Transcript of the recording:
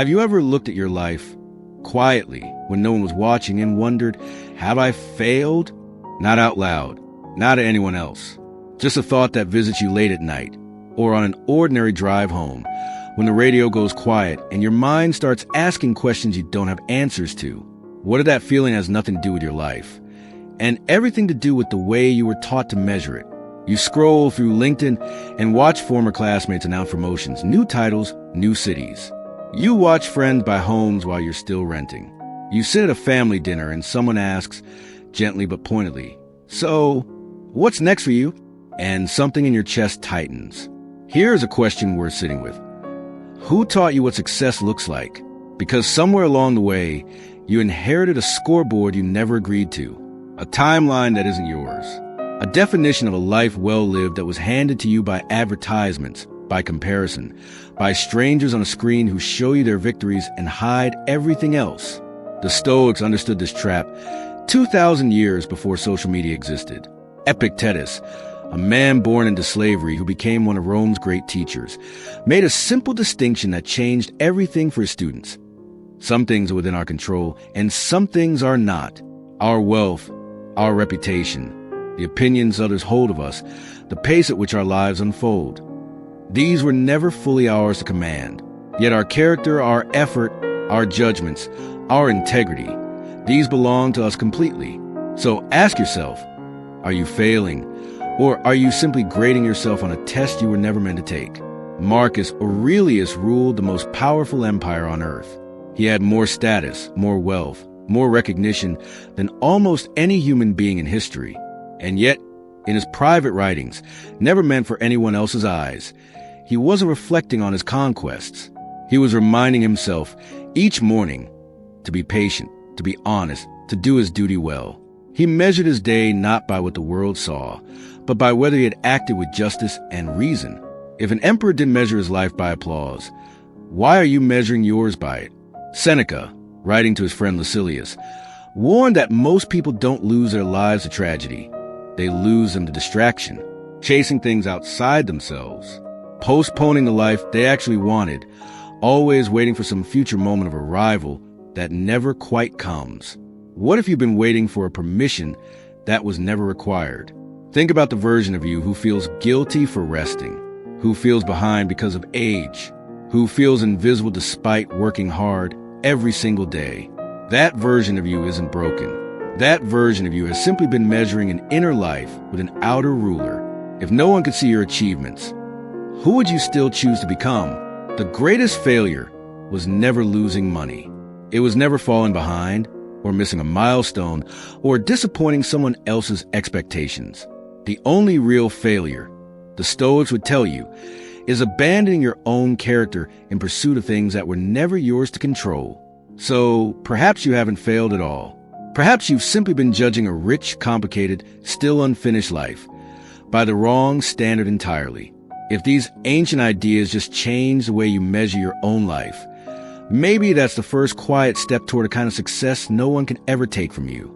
Have you ever looked at your life quietly when no one was watching and wondered, have I failed? Not out loud, not to anyone else. Just a thought that visits you late at night or on an ordinary drive home when the radio goes quiet and your mind starts asking questions you don't have answers to. What if that feeling has nothing to do with your life and everything to do with the way you were taught to measure it? You scroll through LinkedIn and watch former classmates announce promotions, new titles, new cities. You watch friends buy homes while you're still renting. You sit at a family dinner and someone asks, gently but pointedly, "So, what's next for you?" And something in your chest tightens. Here's a question worth sitting with. Who taught you what success looks like? Because somewhere along the way, you inherited a scoreboard you never agreed to, a timeline that isn't yours, a definition of a life well lived that was handed to you by advertisements, by comparison, by strangers on a screen who show you their victories and hide everything else. The Stoics understood this trap 2,000 years before social media existed. Epictetus, a man born into slavery who became one of Rome's great teachers, made a simple distinction that changed everything for his students. Some things are within our control, and some things are not. Our wealth, our reputation, the opinions others hold of us, the pace at which our lives unfold. These were never fully ours to command. Yet our character, our effort, our judgments, our integrity, these belong to us completely. So ask yourself, are you failing? Or are you simply grading yourself on a test you were never meant to take? Marcus Aurelius ruled the most powerful empire on earth. He had more status, more wealth, more recognition than almost any human being in history. And yet, in his private writings, never meant for anyone else's eyes, he wasn't reflecting on his conquests. He was reminding himself each morning to be patient, to be honest, to do his duty well. He measured his day not by what the world saw, but by whether he had acted with justice and reason. If an emperor didn't measure his life by applause, why are you measuring yours by it? Seneca, writing to his friend Lucilius, warned that most people don't lose their lives to tragedy. They lose them to distraction, chasing things outside themselves, postponing the life they actually wanted, always waiting for some future moment of arrival that never quite comes. What if you've been waiting for a permission that was never required? Think about the version of you who feels guilty for resting, who feels behind because of age, who feels invisible despite working hard every single day. That version of you isn't broken. That version of you has simply been measuring an inner life with an outer ruler. If no one could see your achievements, who would you still choose to become? The greatest failure was never losing money. It was never falling behind, or missing a milestone, or disappointing someone else's expectations. The only real failure, the Stoics would tell you, is abandoning your own character in pursuit of things that were never yours to control. So perhaps you haven't failed at all. Perhaps you've simply been judging a rich, complicated, still unfinished life by the wrong standard entirely. If these ancient ideas just change the way you measure your own life, maybe that's the first quiet step toward a kind of success no one can ever take from you.